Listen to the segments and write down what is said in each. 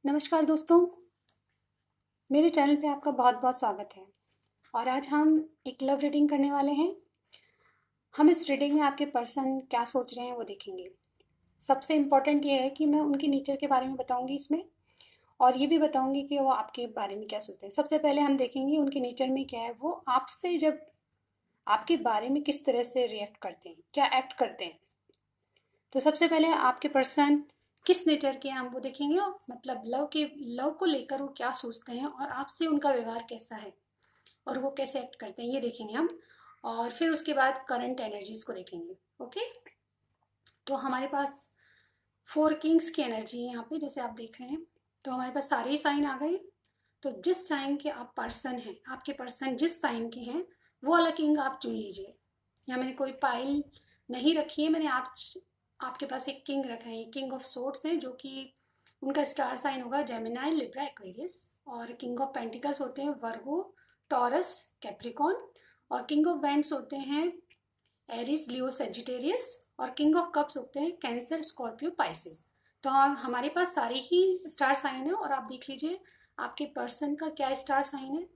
नमस्कार दोस्तों, मेरे चैनल पे आपका बहुत-बहुत स्वागत है। और आज हम एक लव रीडिंग करने वाले हैं। हम इस रीडिंग में आपके पर्सन क्या सोच रहे हैं वो देखेंगे। सबसे इम्पोर्टेंट ये है कि मैं उनके नेचर के बारे में बताऊंगी इसमें, और ये भी बताऊंगी कि वो आपके बारे में क्या सोचते हैं। सबसे पहले हम देखेंगे उनके नेचर में क्या है, वो आपसे जब आपके बारे में किस तरह से रिएक्ट करते हैं, क्या एक्ट करते हैं। तो सबसे पहले आपके पर्सन किस नेचर के हैं हम वो देखेंगे, और मतलब लव को लेकर वो क्या सोचते हैं और आपसे उनका व्यवहार कैसा है और वो कैसे एक्ट करते हैं ये देखेंगे हम। और फिर उसके बाद करंट एनर्जीज को देखेंगे। ओके, तो हमारे पास 4 किंग्स की एनर्जी है यहाँ पे, जैसे आप देख रहे हैं। तो हमारे पास सारे ही साइन आ गए। तो जिस साइन के आप पर्सन हैं, आपके पर्सन जिस साइन के हैं, वो वाला किंग आप चुन लीजिए। यहाँ मैंने कोई पाइल नहीं रखी है, मैंने आपके पास एक किंग रखा है। किंग ऑफ सोर्ट्स है, जो कि उनका स्टार साइन होगा जेमिनाई, लिब्रा, एक्वेरियस। और किंग ऑफ पेंटिकल्स होते हैं वर्गो, टॉरस, कैप्रिकॉन। और किंग ऑफ वैंड्स होते हैं एरिस, लियो, सेजिटेरियस। और किंग ऑफ कप्स होते हैं कैंसर, स्कॉर्पियो, पाइसिस। तो हमारे पास सारे ही स्टार साइन है, और आप देख लीजिए आपके पर्सन का क्या स्टार साइन है।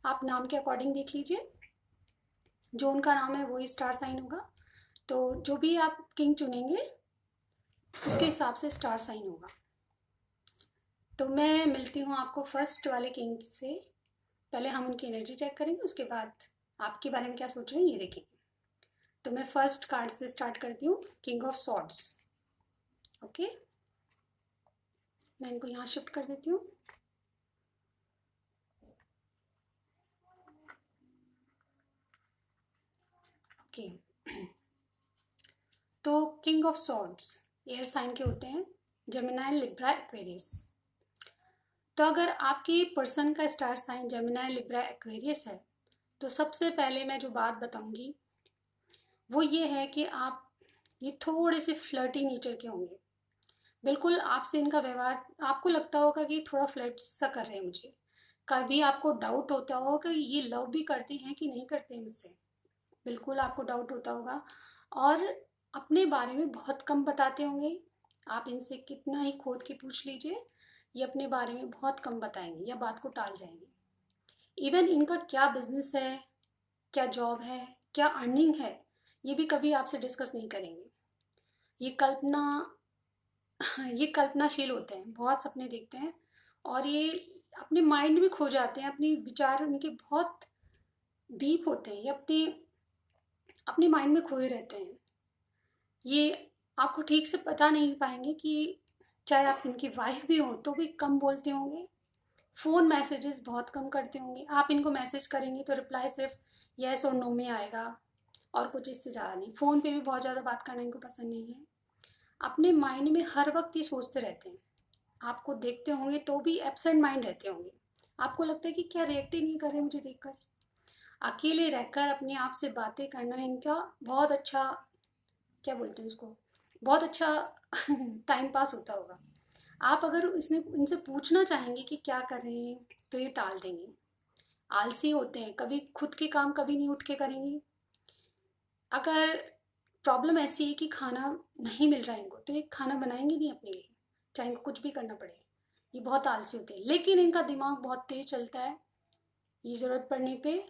आप नाम के अकॉर्डिंग देख लीजिए, जो उनका नाम है वही स्टार साइन होगा। तो जो भी आप किंग चुनेंगे उसके हिसाब से स्टार साइन होगा। तो मैं मिलती हूँ आपको फर्स्ट वाले किंग से। पहले हम उनकी एनर्जी चेक करेंगे, उसके बाद आपके बारे में क्या सोच रहे हैं ये देखेंगे। तो मैं फर्स्ट कार्ड से स्टार्ट करती हूँ, किंग ऑफ सॉर्ड्स। ओके, मैं इनको यहाँ शिफ्ट कर देती हूँ। ओके, तो king of swords air sign के होते हैं, जेमिनाई, लिब्रा, एक्वेरियस। तो अगर आपकी पर्सन का star sign Gemini, Libra, Aquarius है, तो सबसे पहले मैं जो बात बताऊंगी वो ये है कि आप ये थोड़े से फ्लर्टी नेचर के होंगे। बिल्कुल आपसे इनका व्यवहार आपको लगता होगा कि थोड़ा फ्लर्ट सा कर रहे हैं मुझे। कभी आपको डाउट होता होगा कि ये लव भी करते हैं कि नहीं करते हैं मुझसे। बिल्कुल आपको डाउट होता होगा। और अपने बारे में बहुत कम बताते होंगे। आप इनसे कितना ही खोद के पूछ लीजिए, ये अपने बारे में बहुत कम बताएंगे या बात को टाल जाएंगे। इवन इनका क्या बिजनेस है, क्या जॉब है, क्या अर्निंग है, ये भी कभी आपसे डिस्कस नहीं करेंगे। ये कल्पना ये कल्पनाशील होते हैं, बहुत सपने देखते हैं। और ये अपने माइंड में खो जाते हैं, अपने विचार उनके बहुत डीप होते हैं। ये अपने अपने माइंड में खोए रहते हैं। ये आपको ठीक से पता नहीं पाएंगे कि चाहे आप इनकी वाइफ भी हो तो भी कम बोलते होंगे। फ़ोन मैसेजेस बहुत कम करते होंगे। आप इनको मैसेज करेंगे तो रिप्लाई सिर्फ यस और नो में आएगा, और कुछ इससे ज़्यादा नहीं। फ़ोन पे भी बहुत ज़्यादा बात करना इनको पसंद नहीं है। अपने माइंड में हर वक्त ये सोचते रहते हैं। आपको देखते होंगे तो भी एब्सेंट माइंड रहते होंगे। आपको लगता है कि क्या रिएक्ट ही नहीं कर रहे मुझे देखकर। अकेले रहकर अपने आप से बातें करना इनका बहुत अच्छा, क्या बोलते हैं उसको, बहुत अच्छा टाइम पास होता होगा। आप अगर इसने इनसे पूछना चाहेंगे कि क्या कर रहे हैं तो ये टाल देंगे। आलसी होते हैं, कभी खुद के काम कभी नहीं उठ के करेंगे। अगर प्रॉब्लम ऐसी है कि खाना नहीं मिल रहा है इनको, तो ये खाना बनाएंगे नहीं अपने लिए, चाहे इनको कुछ भी करना पड़े। ये बहुत आलसी होते हैं, लेकिन इनका दिमाग बहुत तेज चलता है। ये ज़रूरत पड़ने पे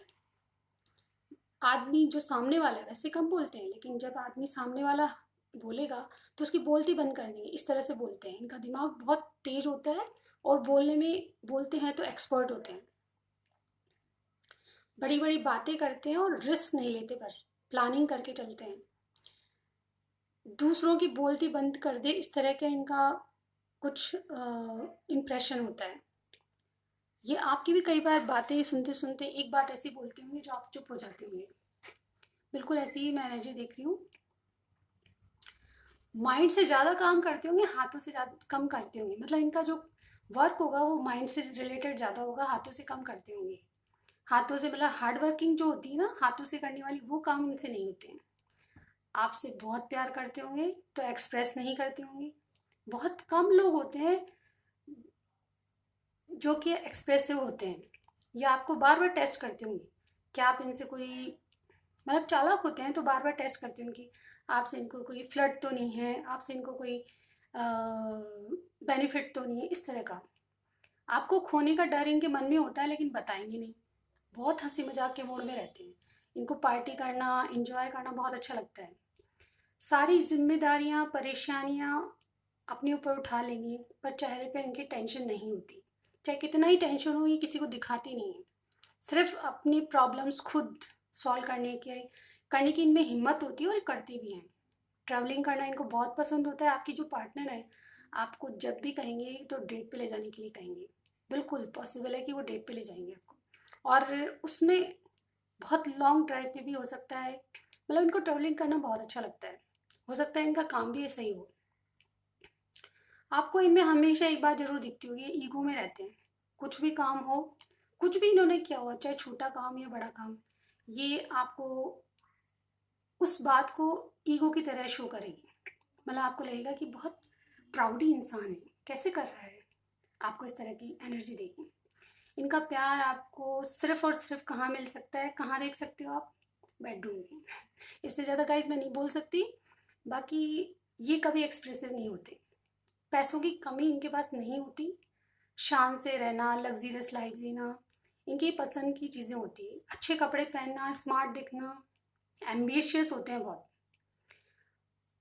आदमी जो सामने वाला है वैसे कम बोलते हैं, लेकिन जब आदमी सामने वाला बोलेगा तो उसकी बोलती बंद कर देंगे। इस तरह से बोलते हैं, इनका दिमाग बहुत तेज होता है। और बोलने में बोलते हैं तो एक्सपर्ट होते हैं। बड़ी बड़ी बातें करते हैं और रिस्क नहीं लेते, पर प्लानिंग करके चलते हैं। दूसरों की बोलती बंद कर दे, इस तरह का इनका कुछ इम्प्रेशन होता है। ये आपकी भी कई बार बातें सुनते सुनते एक बात ऐसी बोलते होंगे जो आप चुप हो जाते होंगे। बिल्कुल ऐसी ही मैं एनर्जी देख रही हूँ। माइंड से ज़्यादा काम करते होंगे, हाथों से ज़्यादा कम करते होंगे। मतलब इनका जो वर्क होगा वो माइंड से रिलेटेड ज़्यादा होगा, हाथों से कम करते होंगे। हाथों से मतलब हार्ड वर्किंग जो होती है ना, हाथों से करने वाली, वो काम इनसे नहीं होते हैं। आपसे बहुत प्यार करते होंगे तो एक्सप्रेस नहीं करते होंगे। बहुत कम लोग होते हैं जो कि एक्सप्रेसिव होते हैं, या आपको बार बार टेस्ट करते होंगे। क्या आप इनसे कोई, मतलब चालाक होते हैं तो बार बार टेस्ट करते हैं कि आपसे इनको कोई फ्लर्ट तो नहीं है, आपसे इनको कोई बेनिफिट तो नहीं है, इस तरह का। आपको खोने का डर इनके मन में होता है लेकिन बताएंगे नहीं। बहुत हंसी मजाक के मूड में रहते हैं। इनको पार्टी करना, एंजॉय करना बहुत अच्छा लगता है। सारी जिम्मेदारियां, परेशानियां अपने ऊपर उठा लेंगे, पर चेहरे पे इनकी टेंशन नहीं होती। चाहे कितना ही टेंशन हो, ये किसी को दिखाती नहीं है। सिर्फ अपनी प्रॉब्लम्स खुद सॉल्व करने की इनमें हिम्मत होती है और ये करती भी हैं। ट्रैवलिंग करना इनको बहुत पसंद होता है। आपकी जो पार्टनर है आपको जब भी कहेंगे तो डेट पे ले जाने के लिए कहेंगे। बिल्कुल पॉसिबल है कि वो डेट पे ले जाएंगे आपको, और उसमें बहुत लॉन्ग ड्राइव पे भी हो सकता है। मतलब इनको ट्रैवलिंग करना बहुत अच्छा लगता है। हो सकता है इनका काम भी ऐसा ही हो। आपको इनमें हमेशा एक बात जरूर दिखती होगी, ये ईगो में रहते हैं। कुछ भी काम हो, कुछ भी इन्होंने किया हो, चाहे छोटा काम या बड़ा काम, ये आपको उस बात को ईगो की तरह शो करेगी। मतलब आपको लगेगा कि बहुत प्राउडी इंसान है, कैसे कर रहा है। आपको इस तरह की एनर्जी देगी। इनका प्यार आपको सिर्फ और सिर्फ कहाँ मिल सकता है, कहाँ देख सकते हो आप? बेडरूम में। इससे ज़्यादा गाइस मैं नहीं बोल सकती। बाकी ये कभी एक्सप्रेसिव नहीं होते। पैसों की कमी इनके पास नहीं होती। शान से रहना, लग्जरियस लाइफ जीना इनकी पसंद की चीज़ें होती है। अच्छे कपड़े पहनना, स्मार्ट दिखना। एम्बिशियस होते हैं बहुत।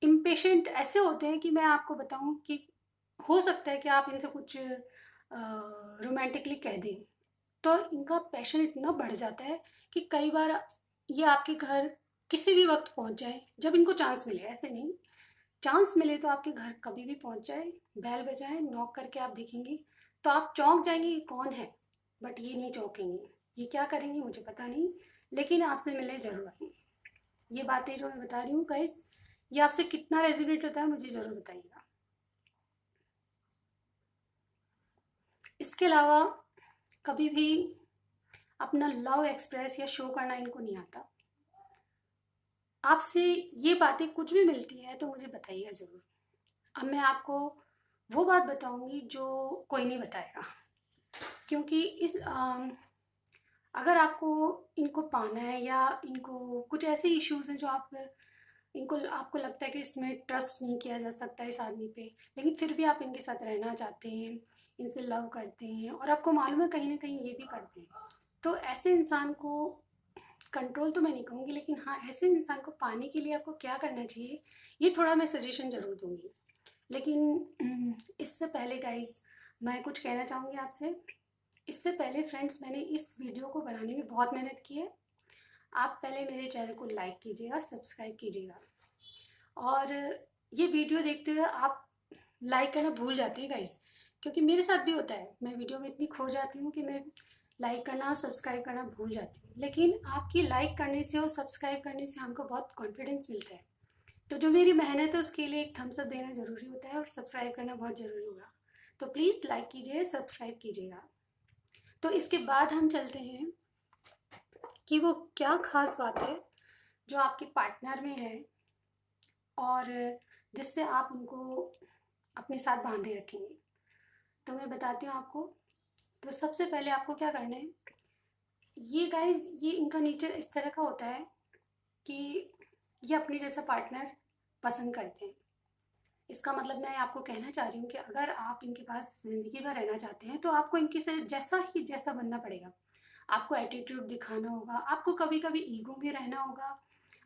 इम्पेशेंट ऐसे होते हैं कि मैं आपको बताऊं कि हो सकता है कि आप इनसे कुछ रोमांटिकली कह दें तो इनका पैशन इतना बढ़ जाता है कि कई बार ये आपके घर किसी भी वक्त पहुंच जाए, जब इनको चांस मिले। ऐसे नहीं, चांस मिले तो आपके घर कभी भी पहुंच जाए, बेल बजाए, नॉक करके आप देखेंगे तो आप चौंक जाएंगे कि कौन है। बट ये नहीं चौंकेंगे। ये क्या करेंगे मुझे पता नहीं, लेकिन आपसे मिलने जरूर आएंगे। ये बातें जो मैं बता रही हूँ गाइस, ये आपसे कितना रेजोनेट होता है मुझे ज़रूर बताइएगा। इसके अलावा कभी भी अपना लव एक्सप्रेस या शो करना इनको नहीं आता। आपसे ये बातें कुछ भी मिलती है तो मुझे बताइएगा ज़रूर। अब मैं आपको वो बात बताऊंगी जो कोई नहीं बताएगा, क्योंकि अगर आपको इनको पाना है या इनको कुछ ऐसे इश्यूज हैं जो इनको आपको लगता है कि इसमें ट्रस्ट नहीं किया जा सकता इस आदमी पे, लेकिन फिर भी आप इनके साथ रहना चाहते हैं, इनसे लव करते हैं और आपको मालूम है कहीं ना कहीं ये भी करते हैं, तो ऐसे इंसान को कंट्रोल तो मैं नहीं कहूँगी, लेकिन हाँ ऐसे इंसान को पाने के लिए आपको क्या करना चाहिए ये थोड़ा मैं सजेशन ज़रूर दूंगी। लेकिन इससे पहले गाइस मैं कुछ कहना चाहूँगी आपसे। इससे पहले फ्रेंड्स, मैंने इस वीडियो को बनाने में बहुत मेहनत की है। आप पहले मेरे चैनल को लाइक कीजिएगा, सब्सक्राइब कीजिएगा, और ये वीडियो देखते हुए आप लाइक करना भूल जाते हैं गाइस, क्योंकि मेरे साथ भी होता है। मैं वीडियो में इतनी खो जाती हूँ कि मैं लाइक करना, सब्सक्राइब करना भूल जाती हूँ। लेकिन आपकी लाइक करने से और सब्सक्राइब करने से हमको बहुत कॉन्फिडेंस मिलता है। तो जो मेरी मेहनत है उसके लिए एक थम्स अप देना ज़रूरी होता है और सब्सक्राइब करना बहुत ज़रूरी होगा। तो प्लीज़ लाइक कीजिए, सब्सक्राइब कीजिएगा। तो इसके बाद हम चलते हैं कि वो क्या ख़ास बात है जो आपके पार्टनर में है और जिससे आप उनको अपने साथ बांधे रखेंगे। तो मैं बताती हूँ आपको। तो सबसे पहले आपको क्या करना है, ये गाइस, ये इनका नेचर इस तरह का होता है कि ये अपने जैसा पार्टनर पसंद करते हैं। इसका मतलब मैं आपको कहना चाह रही हूँ कि अगर आप इनके पास ज़िंदगी भर रहना चाहते हैं तो आपको इनके से जैसा बनना पड़ेगा। आपको एटीट्यूड दिखाना होगा, आपको कभी कभी ईगो में रहना होगा,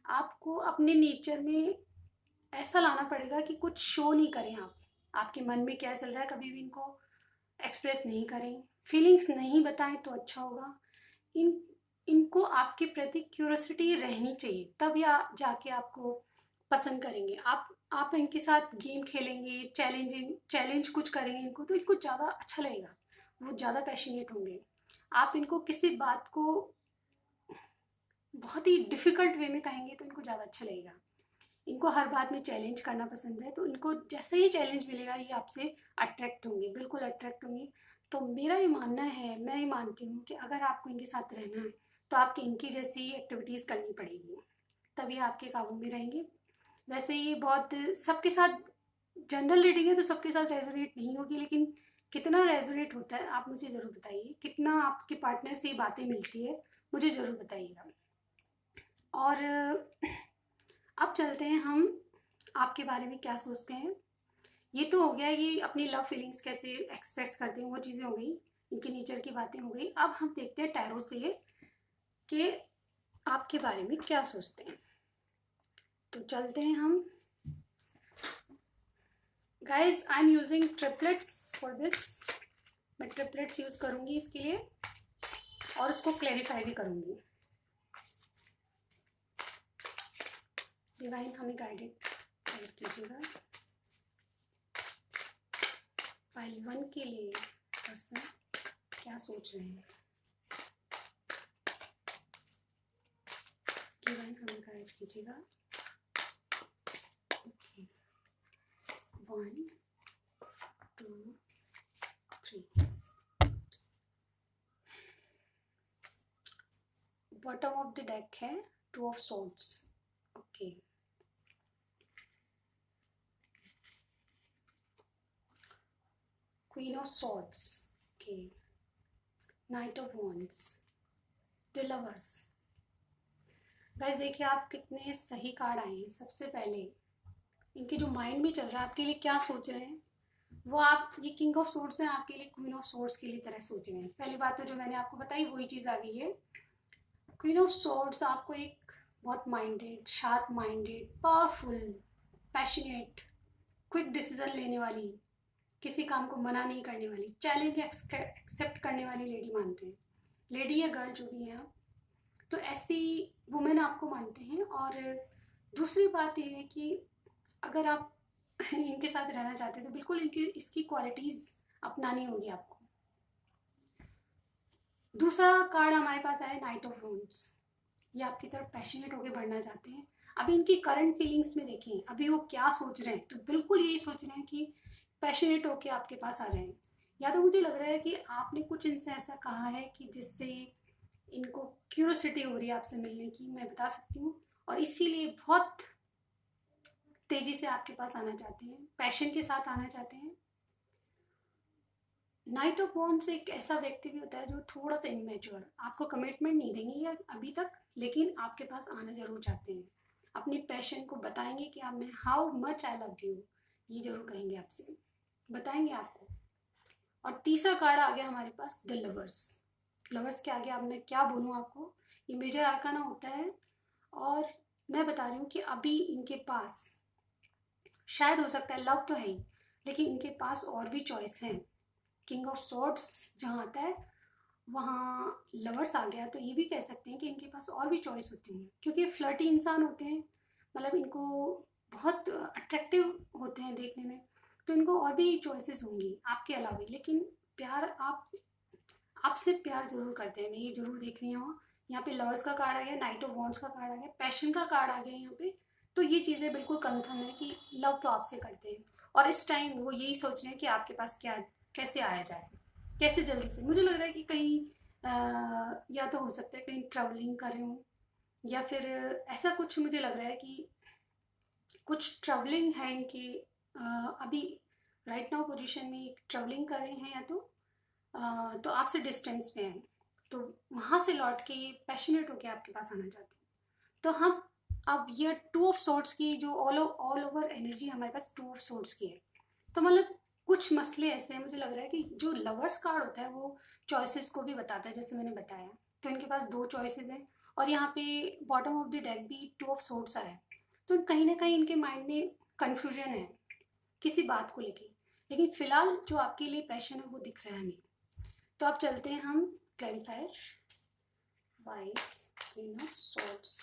आपको अपने नेचर में ऐसा लाना पड़ेगा कि कुछ शो नहीं करें आप। आपके मन में क्या चल रहा है कभी भी इनको एक्सप्रेस नहीं करें, फीलिंग्स नहीं बताएं तो अच्छा होगा। इन इनको आपके प्रति क्यूरोसिटी रहनी चाहिए, तब या जाके आपको पसंद करेंगे। आप इनके साथ गेम खेलेंगे, चैलेंज कुछ करेंगे इनको, तो इनको ज़्यादा अच्छा लगेगा। वो ज़्यादा पैशनेट होंगे। आप इनको किसी बात को बहुत ही डिफ़िकल्ट वे में कहेंगे तो इनको ज़्यादा अच्छा लगेगा। इनको हर बात में चैलेंज करना पसंद है, तो इनको जैसे ही चैलेंज मिलेगा ये आपसे अट्रैक्ट होंगे, बिल्कुल अट्रैक्ट होंगे। तो मेरा ये मानना है, मैं ये मानती हूँ कि अगर आपको इनके साथ रहना है तो आपकी इनकी जैसी एक्टिविटीज़ करनी पड़ेगी, तभी आपके काबू में रहेंगे। वैसे ये बहुत सबके साथ जनरल रीडिंग है तो सबके साथ रेजोनेट नहीं होगी, लेकिन कितना रेजोनेट होता है आप मुझे ज़रूर बताइए। कितना आपके पार्टनर से ये बातें मिलती है मुझे ज़रूर बताइएगा। और अब चलते हैं हम आपके बारे में क्या सोचते हैं। ये तो हो गया, ये अपनी लव फीलिंग्स कैसे एक्सप्रेस करते हैं वो चीज़ें हो गई। इनके नेचर की बातें हो गई। अब हम देखते हैं टैरो से कि आपके बारे में क्या सोचते हैं। तो चलते हैं हम। Guys I am using triplets for this. मैं ट्रिपलेट्स यूज करूंगी इसके लिए और उसको क्लैरिफाई भी करूंगी। डिवाइन हमें गाइड कीजिएगा। पाइल 1 के लिए पर्सन क्या सोच रहे हैं। डिवाइन हमें गाइड कीजिएगा। 1 2 3। बॉटम ऑफ द डेक है 2 of swords. Okay, queen of swords. Okay, night of wands, the lovers. Guys देखिए आप कितने सही कार्ड आए हैं। सबसे पहले इनके जो माइंड में चल रहा है आपके लिए क्या सोच रहे हैं वो आप, ये किंग ऑफ सोर्ड्स है आपके लिए क्वीन ऑफ सोर्ड्स के लिए तरह सोच रहे हैं। पहली बात तो जो मैंने आपको बताई वही चीज़ आ गई है। क्वीन ऑफ सोर्ड्स आपको एक बहुत minded, sharp minded, powerful, passionate, quick decision लेने वाली, किसी काम को मना नहीं करने वाली, चैलेंज एक्सेप्ट करने वाली लेडी मानते हैं। लेडी या गर्ल जो भी है आप, तो ऐसी वुमेन आपको मानते हैं। और दूसरी बात ये है कि अगर आप इनके साथ रहना चाहते हैं तो बिल्कुल इनकी इसकी क्वालिटीज़ अपनानी होगी आपको। दूसरा कार्ड हमारे पास आया नाइट ऑफ वॉन्ड्स। ये आपकी तरफ पैशनेट होकर बढ़ना चाहते हैं। अभी इनकी करंट फीलिंग्स में देखें अभी वो क्या सोच रहे हैं, तो बिल्कुल यही सोच रहे हैं कि पैशनेट होके आपके पास आ जाएं। या तो मुझे लग रहा है कि आपने कुछ इनसे ऐसा कहा है कि जिससे इनको क्यूरियोसिटी हो रही है आपसे मिलने की, मैं बता सकती हूँ, और इसीलिए बहुत तेजी से आपके पास आना चाहते हैं, पैशन के साथ आना चाहते हैं। नाइट ऑफ वॉन्ड्स एक ऐसा व्यक्ति भी होता है जो थोड़ा सा इमेच्योर, आपको कमिटमेंट नहीं देंगे या अभी तक, लेकिन आपके पास आना जरूर चाहते हैं। अपने पैशन को बताएंगे कि आप, मैं how much I love you, ये जरूर कहेंगे आपसे, बताएंगे आपको। और तीसरा कार्ड आ गया हमारे पास द लवर्स। लवर्स के आगे अब मैं क्या बोलूँ आपको, ये मेजर आर्काना होता है। और मैं बता रही हूँ कि अभी इनके पास शायद, हो सकता है लव तो है ही, लेकिन इनके पास और भी चॉइस हैं। किंग ऑफ सॉर्ड्स जहाँ आता है वहाँ लवर्स आ गया, तो ये भी कह सकते हैं कि इनके पास और भी चॉइस होती है, क्योंकि फ्लर्टी इंसान होते हैं, मतलब इनको बहुत अट्रैक्टिव होते हैं देखने में, तो इनको और भी चॉइसेस होंगी आपके अलावा। लेकिन प्यार, आप आपसे प्यार जरूर करते हैं, मैं ये जरूर देख रही हूँ। यहाँ पे लवर्स का कार्ड आ गया, नाइट ऑफ वॉन्ड्स का कार्ड आ गया, पैशन का कार्ड आ गया यहाँ पे। तो ये चीज़ें बिल्कुल कंफर्म है कि लव तो आपसे करते हैं, और इस टाइम वो यही सोच रहे हैं कि आपके पास क्या, कैसे आया जाए, कैसे जल्दी से। मुझे लग रहा है कि कहीं या तो हो सकता है कहीं ट्रैवलिंग कर रहे हों, या फिर ऐसा कुछ मुझे लग रहा है कि कुछ ट्रैवलिंग है इनकी अभी राइट नाउ पोजीशन में, ट्रैवलिंग कर रहे हैं, या तो आपसे डिस्टेंस में है, तो वहाँ से लौट के पैशनेट होके आपके पास आना चाहते हैं। तो हम अब ये 2 ऑफ सॉर्ड्स की जो ऑल ओवर एनर्जी हमारे पास 2 ऑफ सॉर्ड्स की है, तो मतलब कुछ मसले ऐसे हैं, मुझे लग रहा है कि जो लवर्स कार्ड होता है वो चॉइसेस को भी बताता है, जैसे मैंने बताया। तो इनके पास 2 चॉइसेस हैं, और यहाँ पे बॉटम ऑफ द डेक भी 2 ऑफ सॉर्ड्स आया है, तो कहीं ना कहीं इनके माइंड में कन्फ्यूजन है किसी बात को लेके, लेकिन फिलहाल जो आपके लिए पैशन है वो दिख रहा है हमें। तो अब चलते हैं हम clarifier wise queen of swords.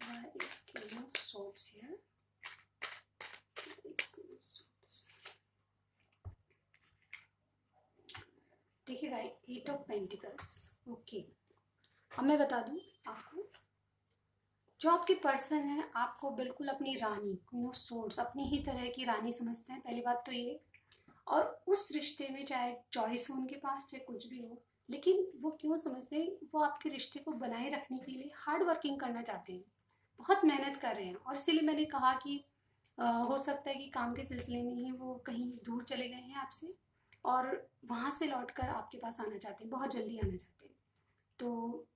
Why is Queen of Swords here? Why is Queen of Swords? देखिए गाइस, 8 ऑफ पेंटिकल्स। ओके, अब मैं बता दूं आपको, जो आपके पर्सन है आपको बिल्कुल अपनी रानी, क्वीन ऑफ सोर्ड्स, अपनी ही तरह की रानी समझते हैं, पहली बात तो ये। और उस रिश्ते में चाहे चॉइस हो उनके पास, चाहे कुछ भी हो, लेकिन वो क्यों समझते हैं, वो आपके रिश्ते को बनाए रखने के लिए हार्ड वर्किंग करना चाहते हैं, बहुत मेहनत कर रहे हैं। और इसीलिए मैंने कहा कि हो सकता है कि काम के सिलसिले में ही वो कहीं दूर चले गए हैं आपसे, और वहाँ से लौटकर आपके पास आना चाहते हैं, बहुत जल्दी आना चाहते हैं। तो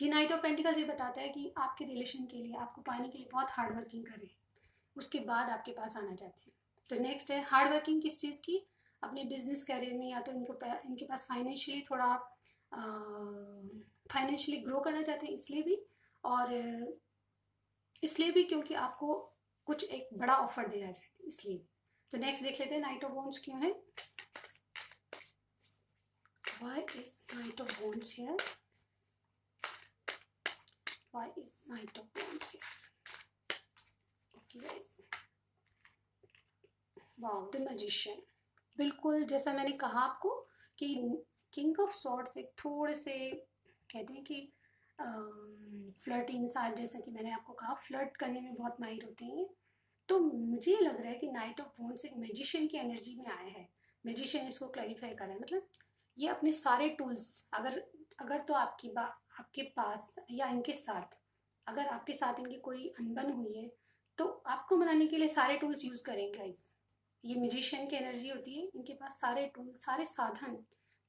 ये नाइट ऑफ पेंटिकल्स ये बताता है कि आपके रिलेशन के लिए, आपको पाने के लिए बहुत हार्ड वर्किंग कर रहे हैं, उसके बाद आपके पास आना चाहते हैं। तो नेक्स्ट है हार्ड वर्किंग किस चीज़ की, अपने बिजनेस कैरियर में, या तो इनके पास फाइनेंशियली थोड़ा फाइनेंशियली ग्रो करना चाहते हैं इसलिए भी, और इसलिए भी क्योंकि आपको कुछ एक बड़ा ऑफर दे रहा है इसलिए। तो नेक्स्ट देख लेते हैं नाइट ऑफ वॉन्ड्स क्यों है। Why is Knight of Wands here? Why is Knight of Wands here? Okay guys, wow, the magician. बिल्कुल जैसा मैंने कहा आपको कि किंग ऑफ सॉर्ड्स एक थोड़े से कहते हैं कि फ्लर्ट इंसान, जैसा कि मैंने आपको कहा फ्लर्ट करने में बहुत माहिर होते हैं। तो मुझे ये लग रहा है कि नाइट ऑफ वॉन्ड्स एक मैजिशियन की एनर्जी में आया है। मैजिशियन इसको क्लैरिफाई करा है, मतलब ये अपने सारे टूल्स, अगर अगर तो आपके पास या इनके साथ, अगर आपके साथ इनकी कोई अनबन हुई है तो आपको मनाने के लिए सारे टूल्स यूज़ करेंगे गाइस। ये मैजिशियन की एनर्जी होती है, इनके पास सारे टूल, सारे साधन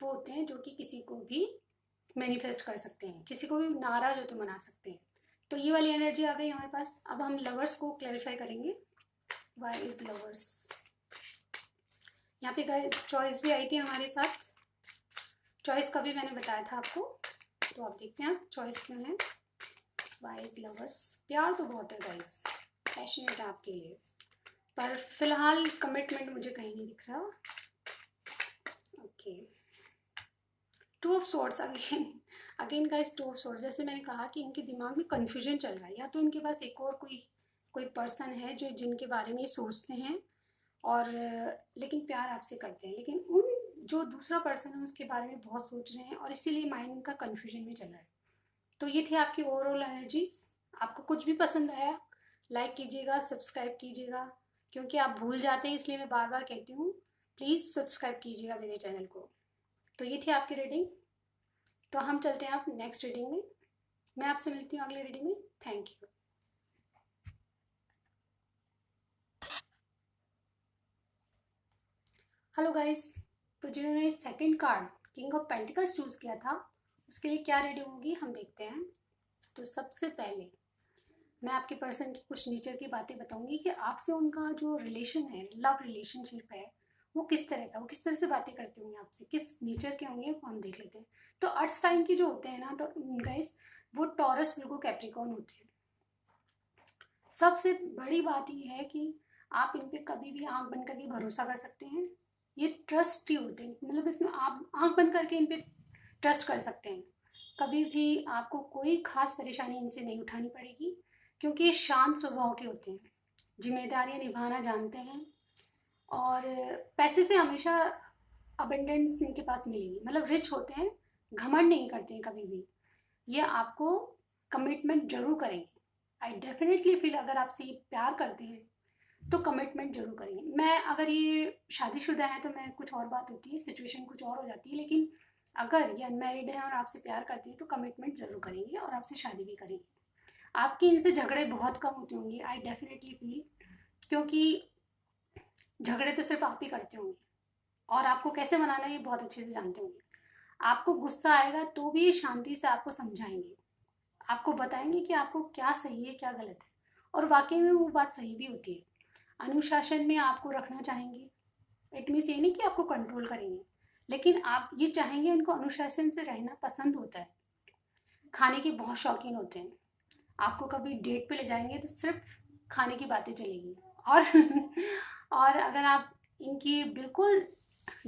वो होते हैं जो कि किसी को भी मैनिफेस्ट कर सकते हैं, किसी को भी नाराज हो तो मना सकते हैं। तो ये वाली एनर्जी आ गई हमारे पास। अब हम लवर्स को क्लैरिफाई करेंगे। वाई इज लवर्स, यहाँ पे गाइस चॉइस भी आई थी हमारे साथ। चॉइस का भी मैंने बताया था आपको, तो आप देखते हैं चॉइस क्यों है। वाई इज लवर्स, प्यार तो बहुत है गाइस, पैशनेट है आपके लिए, पर फिलहाल कमिटमेंट मुझे कहीं नहीं दिख रहा। Okay, two of swords again guys, two of swords. जैसे मैंने कहा कि इनके दिमाग में कन्फ्यूजन चल रहा है, या तो इनके पास एक और कोई पर्सन है जो जिनके बारे में ये सोचते हैं और लेकिन प्यार आपसे करते हैं, लेकिन उन जो दूसरा पर्सन है उसके बारे में बहुत सोच रहे हैं और इसीलिए माइंड उनका कन्फ्यूजन में चल रहा है। तो ये थे आपकी ओवरऑल एनर्जीज। आपको कुछ भी पसंद आया लाइक कीजिएगा, सब्सक्राइब कीजिएगा, क्योंकि आप भूल जाते हैं इसलिए मैं बार बार कहती हूँ प्लीज़ सब्सक्राइब कीजिएगा मेरे चैनल को। तो ये थी आपकी रीडिंग। तो हम चलते हैं आप नेक्स्ट रीडिंग में। मैं आपसे मिलती हूँ अगली रीडिंग में। Thank you. हेलो गाइस, तो जिन्होंने second card king of pentacles choose किया था उसके लिए क्या रीडिंग होगी हम देखते हैं। तो सबसे पहले मैं आपके पर्सन की कुछ नेचर की बातें बताऊंगी कि आपसे उनका जो रिलेशन है, लव रिलेशनशिप है, वो किस तरह का, वो किस तरह से बातें करते होंगे आपसे, किस नेचर के होंगे वो हम देख लेते हैं। तो अर्थ साइन की जो होते हैं ना तो गाइस, वो टॉरस, विर्गो, कैप्रिकॉर्न होते हैं। सबसे बड़ी बात ये है कि आप इन पे कभी भी आंख बंद करके भरोसा कर सकते हैं। ये ट्रस्ट ही होते हैं, मतलब इसमें आप आंख बंद करके इन पे ट्रस्ट कर सकते हैं। कभी भी आपको कोई खास परेशानी इनसे नहीं उठानी पड़ेगी, क्योंकि ये शांत स्वभाव के होते हैं, जिम्मेदारियां निभाना जानते हैं और पैसे से हमेशा अबेंडेंस इनके पास मिलेगी, मतलब रिच होते हैं, घमंड नहीं करते हैं कभी भी। ये आपको कमिटमेंट जरूर करेंगे। आई डेफिनेटली फील अगर आपसे ये प्यार करते हैं तो कमिटमेंट जरूर करेंगे। मैं अगर ये शादीशुदा है तो मैं कुछ और बात होती है, सिचुएशन कुछ और हो जाती है, लेकिन अगर ये अनमैरिड है और आपसे प्यार करती है तो कमिटमेंट जरूर करेंगे और आपसे शादी भी करेंगे। आपके इनसे झगड़े बहुत कम होते होंगे, आई डेफिनेटली फील, क्योंकि झगड़े तो सिर्फ आप ही करते होंगे और आपको कैसे मनाना है ये बहुत अच्छे से जानते होंगे। आपको गुस्सा आएगा तो भी शांति से आपको समझाएंगे, आपको बताएंगे कि आपको क्या सही है क्या गलत है, और वाकई में वो बात सही भी होती है। अनुशासन में आपको रखना चाहेंगे, इट मीन्स ये नहीं कि आपको कंट्रोल करेंगे, लेकिन आप ये चाहेंगे, उनको अनुशासन से रहना पसंद होता है। खाने के बहुत शौकीन होते हैं, आपको कभी डेट पे ले जाएंगे तो सिर्फ खाने की बातें चलेगी। और और अगर आप इनकी बिल्कुल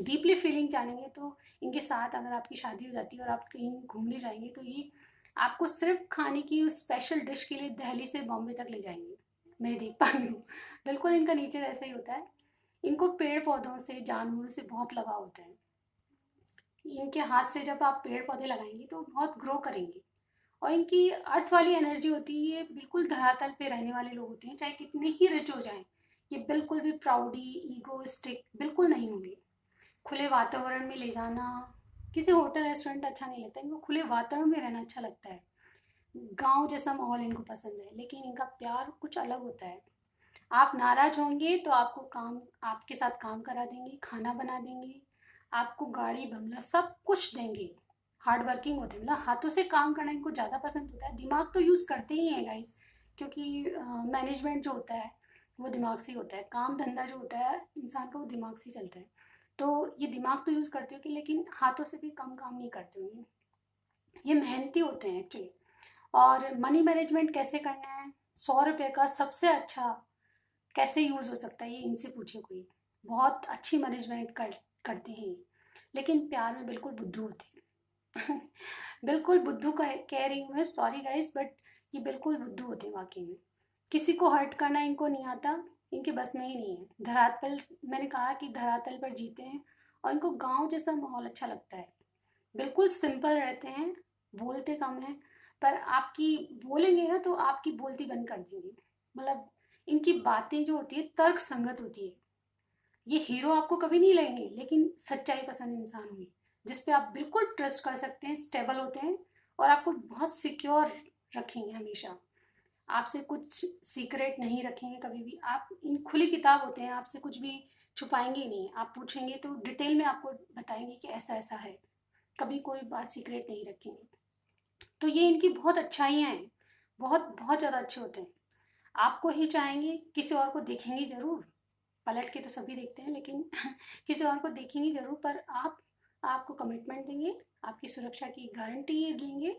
डीपली फीलिंग जानेंगे तो इनके साथ अगर आपकी शादी हो जाती है और आप कहीं घूमने जाएंगे तो ये आपको सिर्फ खाने की उस स्पेशल डिश के लिए दिल्ली से बॉम्बे तक ले जाएंगे। मैं देख पा रही हूँ, बिल्कुल इनका नेचर ऐसा ही होता है। इनको पेड़ पौधों से, जानवरों से बहुत लगाव होता है। इनके हाथ से जब आप पेड़ पौधे लगाएंगे तो बहुत ग्रो करेंगे। और इनकी अर्थ वाली एनर्जी होती है, ये बिल्कुल धरातल पे रहने वाले लोग होते हैं, चाहे कितने ही रिच हो जाएं, ये बिल्कुल भी प्राउडी, ईगोइस्टिक बिल्कुल नहीं होंगे। खुले वातावरण में ले जाना, किसी होटल रेस्टोरेंट अच्छा नहीं लगता, इनको खुले वातावरण में रहना अच्छा लगता है। गांव जैसा माहौल इनको पसंद है, लेकिन इनका प्यार कुछ अलग होता है। आप नाराज होंगे तो आपको काम, आपके साथ काम करा देंगे, खाना बना देंगे, आपको गाड़ी बंगला सब कुछ देंगे। हार्ड वर्किंग होते हैं, मतलब हाथों से काम करना इनको ज़्यादा पसंद होता है। दिमाग तो यूज़ करते ही हैं गाइस, क्योंकि मैनेजमेंट जो होता है वो दिमाग से ही होता है, काम धंधा जो होता है इंसान का वो दिमाग से ही चलता है। तो ये दिमाग तो यूज़ करते होंगे लेकिन हाथों से भी कम काम नहीं करते होंगे। ये मेहनती होते हैं एक्चुअली। और मनी मैनेजमेंट कैसे करना है, 100 रुपये का सबसे अच्छा कैसे यूज़ हो सकता है, ये इनसे पूछे कोई। बहुत अच्छी मैनेजमेंट करते हैं ये, लेकिन प्यार में बिल्कुल बुद्धू होते हैं। बिल्कुल बुद्धू कह रही हूँ मैं, सॉरी गाइस, बट ये बिल्कुल बुद्धू होते हैं वाकई में। किसी को हर्ट करना इनको नहीं आता, इनके बस में ही नहीं है। धरातल, मैंने कहा कि धरातल पर जीते हैं और इनको गांव जैसा माहौल अच्छा लगता है। बिल्कुल सिंपल रहते हैं, बोलते कम हैं, पर आपकी बोलेंगे ना तो आपकी बोलती बंद कर देंगे। मतलब इनकी बातें जो होती है तर्क संगत होती है। ये हीरो आपको कभी नहीं लगेंगे, लेकिन सच्चाई पसंद इंसान होंगे जिस पे आप बिल्कुल ट्रस्ट कर सकते हैं, स्टेबल होते हैं और आपको बहुत सिक्योर रखेंगे हमेशा। आपसे कुछ सीक्रेट नहीं रखेंगे कभी भी। आप इन खुली किताब होते हैं, आपसे कुछ भी छुपाएंगे ही नहीं। आप पूछेंगे तो डिटेल में आपको बताएंगे कि ऐसा ऐसा है, कभी कोई बात सीक्रेट नहीं रखेंगे। तो ये इनकी बहुत अच्छाइयाँ हैं, बहुत बहुत ज़्यादा अच्छे होते हैं। आपको ही चाहेंगे, किसी और को देखेंगे ज़रूर, पलट के तो सभी देखते हैं, लेकिन किसी और को देखेंगे ज़रूर, पर आपको कमिटमेंट देंगे, आपकी सुरक्षा की गारंटी ये देंगे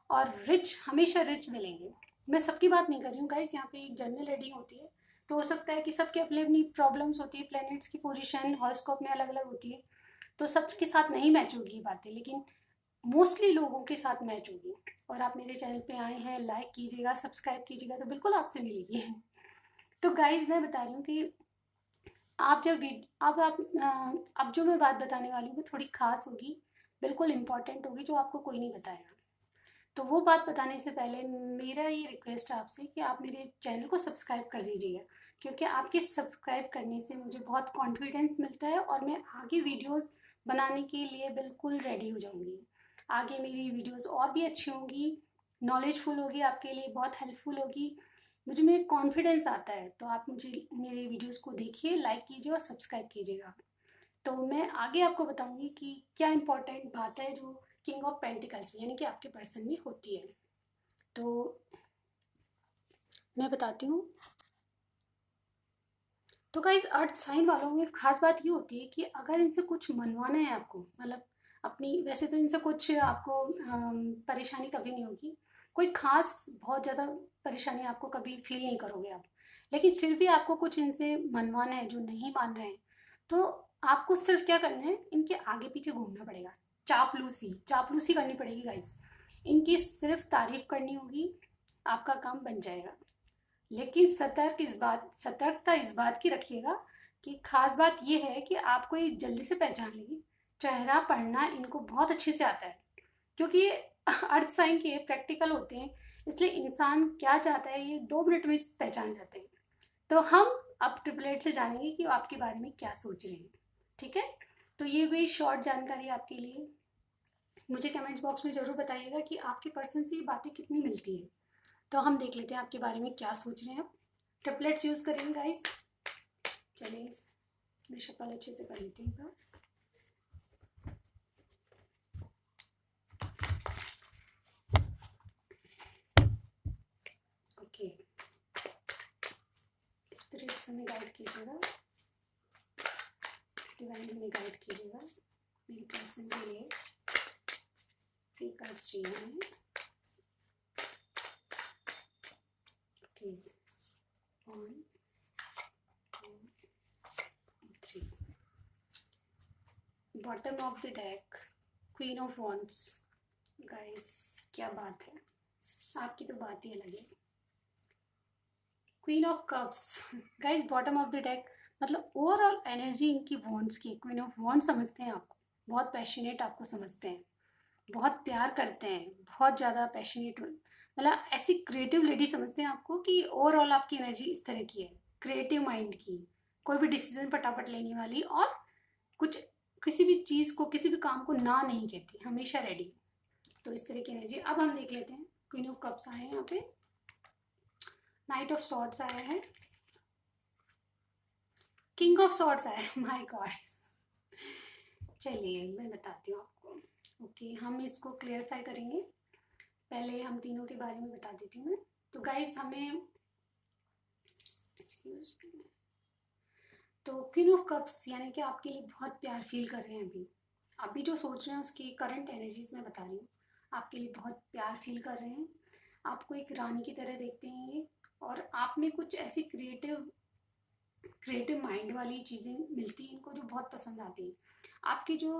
और रिच, हमेशा रिच मिलेंगे। मैं सबकी बात नहीं कर रही हूँ गाइस, यहाँ पे एक जनरल रीडिंग होती है, तो हो सकता है कि सबके अपनी अपनी प्रॉब्लम्स होती है, प्लैनेट्स की पोजीशन हॉरोस्कोप में अलग अलग होती है, तो सबके साथ नहीं मैच होगी ये बातें, लेकिन मोस्टली लोगों के साथ मैच होगी। और आप मेरे चैनल पे आए हैं, लाइक कीजिएगा, सब्सक्राइब कीजिएगा, तो बिल्कुल आपसे मिलेगी। तो गाइज मैं बता रही हूँ कि आप जब अब जो मैं बात बताने वाली हूँ वो थोड़ी खास होगी, बिल्कुल इम्पॉर्टेंट होगी, जो आपको कोई नहीं बताएगा। तो वो बात बताने से पहले मेरा ये रिक्वेस्ट है आपसे कि आप मेरे चैनल को सब्सक्राइब कर दीजिएगा, क्योंकि आपके सब्सक्राइब करने से मुझे बहुत कॉन्फिडेंस मिलता है और मैं आगे वीडियोस बनाने के लिए बिल्कुल रेडी हो जाऊंगी। आगे मेरी वीडियोस और भी अच्छी होंगी, नॉलेजफुल होगी, आपके लिए बहुत हेल्पफुल होगी। मुझे में कॉन्फिडेंस आता है, तो आप मुझे मेरे वीडियोस को देखिए, लाइक कीजिए और सब्सक्राइब कीजिएगा। तो मैं आगे आपको बताऊंगी कि क्या इंपॉर्टेंट बात है जो किंग ऑफ पेंटिकल्स में यानी कि आपके पर्सन में होती है। तो मैं बताती हूँ। तो गाइस अर्थ साइन वालों में खास बात ये होती है कि अगर इनसे कुछ मनवाना है आपको, मतलब अपनी, वैसे तो इनसे कुछ आपको परेशानी कभी नहीं होगी, कोई खास बहुत ज़्यादा परेशानी आपको कभी फील नहीं करोगे आप, लेकिन फिर भी आपको कुछ इनसे मनवाना है जो नहीं मान रहे हैं, तो आपको सिर्फ क्या करना है, इनके आगे पीछे घूमना पड़ेगा। चापलूसी चापलूसी करनी पड़ेगी गाइस, इनकी सिर्फ तारीफ करनी होगी, आपका काम बन जाएगा। लेकिन सतर्कता इस बात की रखिएगा कि खास बात यह है कि आपको ये जल्दी से पहचान लेगी। चेहरा पढ़ना इनको बहुत अच्छे से आता है, क्योंकि ये अर्थ साइन के प्रैक्टिकल होते हैं, इसलिए इंसान क्या चाहता है ये 2 मिनट में पहचान जाते हैं। तो हम अब ट्रिपलेट से जानेंगे कि वो आपके बारे में क्या सोच रहे हैं। ठीक है, तो ये हुई शॉर्ट जानकारी आपके लिए। मुझे कमेंट्स बॉक्स में ज़रूर बताइएगा कि आपके पर्सन से ये बातें कितनी मिलती हैं। तो हम देख लेते हैं आपके बारे में क्या सोच रहे हैं आप। ट्रिपलेट्स यूज़ करेंगे गाइस। चलिए मैं शक्ल अच्छे से कर लेती हूँ। ओके, स्पिरिट्स हमें गाइड कीजिएगा, डिवाइन हमें गाइड कीजिएगा। मेरे पर्सन के लिए 3 कार्ड्स चाहिए हमें। Okay, 1 2 3। Bottom of the deck, queen of wands. Guys क्या बात है, आपकी तो बात ही अलग है। Queen of cups. Guys bottom of the deck, मतलब ओवरऑल एनर्जी इनकी वॉन्ड्स की, क्वीन ऑफ वॉन्ड समझते हैं आपको, बहुत पैशनेट आपको समझते हैं, बहुत प्यार करते हैं, बहुत ज़्यादा पैशनेट, मतलब ऐसी क्रिएटिव लेडी समझते हैं आपको कि ओवरऑल आपकी एनर्जी इस तरह की है, क्रिएटिव माइंड की, कोई भी डिसीजन फटाफट लेने वाली, और कुछ किसी भी चीज़ को, किसी भी काम को ना नहीं कहती, हमेशा रेडी। तो इस तरह की एनर्जी। अब हम देख लेते हैं। क्वीन ऑफ कप्स आए हैं यहाँ पे, नाइट ऑफ सॉर्ड्स आया है, किंग ऑफ सॉर्ड्स आया है। माय गॉड, चलिए मैं बताती हूँ आपको। ओके, हम इसको क्लियरफाई करेंगे। पहले हम तीनों के बारे में बता देती हूँ मैं। तो गाइस हमें, एक्सक्यूज मी, तो क्वीन ऑफ कप्स यानी कि आपके लिए बहुत प्यार फील कर रहे हैं अभी जो सोच रहे हैं उसकी करंट एनर्जीज मैं बता रही हूँ। आपके लिए बहुत प्यार फील कर रहे हैं, आपको एक रानी की तरह देखते हैं ये, और आप में कुछ ऐसी क्रिएटिव क्रिएटिव माइंड वाली चीज़ें मिलती हैं इनको जो बहुत पसंद आती हैं। आपकी जो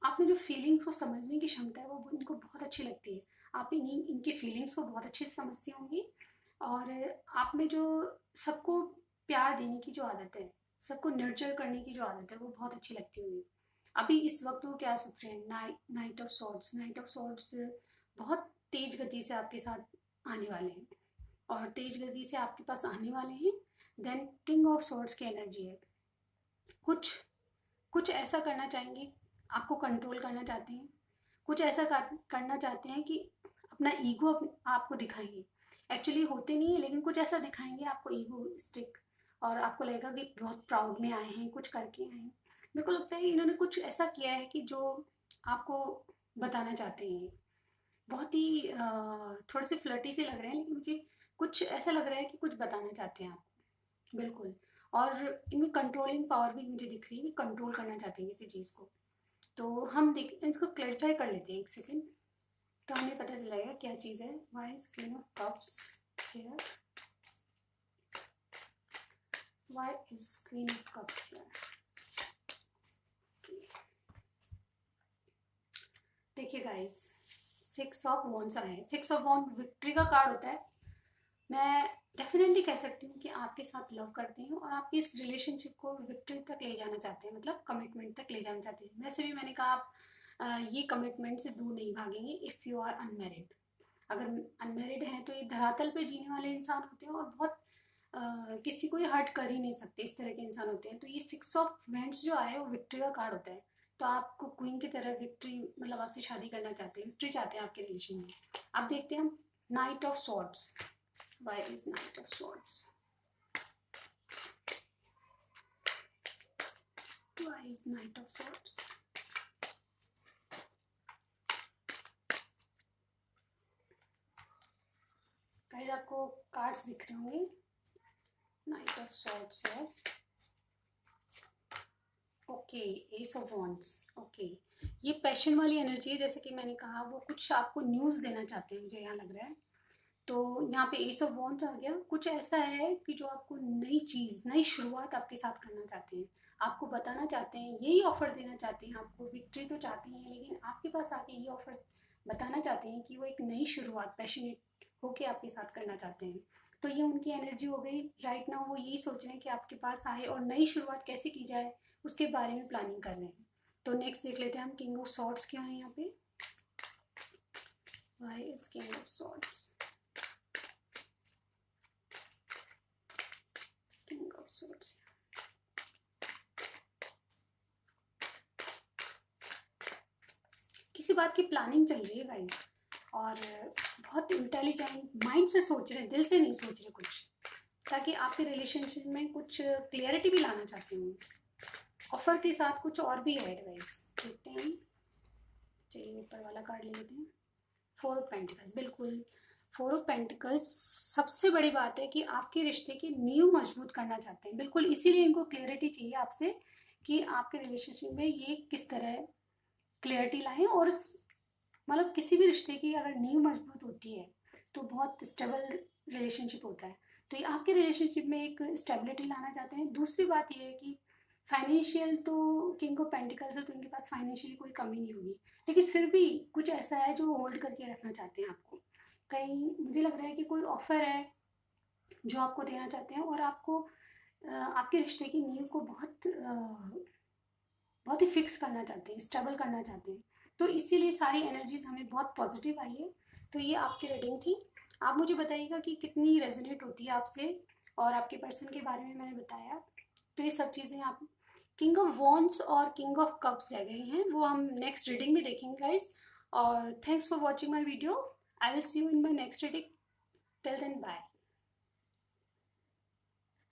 आप में जो फीलिंग्स को समझने की क्षमता है वो इनको बहुत अच्छी लगती है। आप इनकी फीलिंग्स को बहुत अच्छे से समझती होंगी, और आप में जो सबको प्यार देने की जो आदत है, सबको नर्चर करने की जो आदत है वो बहुत अच्छी लगती होगी। अभी इस वक्त वो क्या सोच रहे हैं, नाइट ऑफ सॉर्ट्स बहुत तेज गति से आपके साथ आने वाले हैं, और तेज गति से आपके पास आने वाले हैं। देन किंग ऑफ सॉर्ड्स की एनर्जी है, कुछ कुछ ऐसा करना चाहेंगे, आपको कंट्रोल करना चाहते हैं, कुछ ऐसा करना चाहते हैं कि अपना ईगो आपको दिखाएंगे। एक्चुअली होते नहीं है, लेकिन कुछ ऐसा दिखाएंगे आपको ईगोइस्टिक, और आपको लगेगा कि बहुत प्राउड में आए हैं, कुछ करके आए हैं। मेरे को लगता है इन्होंने कुछ ऐसा किया है कि जो आपको बताना चाहते हैं। बहुत ही थोड़े से फ्लर्टी से लग रहे हैं, लेकिन मुझे कुछ ऐसा लग रहा है कि कुछ बताना चाहते हैं आप, बिल्कुल। और इनमें कंट्रोलिंग पावर भी मुझे दिख रही है कि कंट्रोल करना चाहते हैं किसी चीज़ को। तो हम देख इसको क्लैरिफाई कर लेते हैं एक सेकेंड, तो हमें पता चलेगा क्या चीज़ है। Why is queen of cups here, why is queen of cups here. देखिए गाइस, 6 ऑफ वॉन्ड्स आए हैं। 6 ऑफ वॉन्ड विक्ट्री का कार्ड होता है। मैं डेफिनेटली कह सकती हूँ कि आपके साथ लव करते हैं और आपकी इस रिलेशनशिप को विक्ट्री तक ले जाना चाहते हैं, मतलब कमिटमेंट तक ले जाना चाहते हैं। वैसे भी मैंने कहा आप ये कमिटमेंट से दूर नहीं भागेंगे इफ़ यू आर अनमेरिड। अगर अनमेरिड हैं तो ये धरातल पे जीने वाले इंसान होते हैं, और बहुत किसी को ये हर्ट कर ही नहीं सकते, इस तरह के इंसान होते हैं। तो ये 6 ऑफ वेंट्स जो आए वो विक्ट्री का कार्ड होता है। तो आपको क्वीन की तरह विक्ट्री, मतलब आपसे शादी करना चाहते हैं, विक्ट्री चाहते हैं आपके रिलेशन में। अब देखते हैं हम night of swords. Why is Knight of Swords? Why is Knight of Swords? Guys आपको कार्ड्स दिख रहे होंगे, नाइट ऑफ सॉर्ड्स है, okay, S of wands, okay. ये पैशन वाली एनर्जी है, जैसे कि मैंने कहा वो कुछ आपको न्यूज़ देना चाहते हैं, मुझे यहाँ लग रहा है। तो यहाँ पे एस ऑफ वॉन्ड्स आ गया, कुछ ऐसा है कि जो आपको नई चीज़, नई शुरुआत आपके साथ करना चाहते हैं, आपको बताना चाहते हैं, यही ऑफर देना चाहते हैं, आपको विक्ट्री तो चाहते हैं, लेकिन आपके पास आके ये ऑफर बताना चाहते हैं कि वो एक नई शुरुआत पैशनेट होके आपके साथ करना चाहते हैं। तो ये उनकी एनर्जी हो गई। राइट नाउ वो यही सोच रहे हैं कि आपके पास आए और नई शुरुआत कैसे की जाए उसके बारे में प्लानिंग कर रहे हैं। तो नेक्स्ट देख लेते हैं हम किंग ऑफ सॉर्ड्स क्यों है यहाँ पे। Why is king of swords, king of swords. किसी बात की प्लानिंग चल रही है गाइस, और बहुत इंटेलिजेंट माइंड से सोच रहे हैं, दिल से नहीं सोच रहे कुछ, ताकि आपके रिलेशनशिप में कुछ क्लियरिटी भी लाना चाहते हैं। ऑफर के साथ कुछ और भी है गाइस, देखते हैं। चलिए ऊपर वाला कार्ड ले लेते हैं, 4 ऑफ पेंटिकल्स। बिल्कुल, 4 ऑफ पेंटिकल्स सबसे बड़ी बात है कि आपके रिश्ते की नींव मजबूत करना चाहते हैं। बिल्कुल, इसीलिए इनको क्लियरिटी चाहिए आपसे कि आपके रिलेशनशिप में ये किस तरह क्लियरिटी लाएं। और मतलब किसी भी रिश्ते की अगर नींव मजबूत होती है तो बहुत स्टेबल रिलेशनशिप होता है। तो ये आपके रिलेशनशिप में एक स्टेबिलिटी लाना चाहते हैं। दूसरी बात ये है कि फाइनेंशियल, तो किंग ऑफ पेंटिकल्स है तो इनके पास फाइनेंशियली कोई कमी नहीं होगी, लेकिन फिर भी कुछ ऐसा है जो होल्ड करके रखना चाहते हैं आपको। कहीं मुझे लग रहा है कि कोई ऑफर है जो आपको देना चाहते हैं, और आपको आपके रिश्ते की नींव को बहुत ही फिक्स करना चाहते हैं, स्टेबल करना चाहते हैं। तो इसीलिए सारी एनर्जीज हमें बहुत पॉजिटिव आई है। तो ये आपकी रीडिंग थी। आप मुझे बताइएगा कि कितनी रेजोनेट होती है आपसे, और आपके पर्सन के बारे में मैंने बताया। तो ये सब चीज़ें आप, किंग ऑफ वॉन्ड्स और किंग ऑफ कप्स रह गए हैं, वो हम नेक्स्ट रीडिंग में देखेंगे गाइस। और thanks for watching my video. I will see you in my next reading. Till then bye.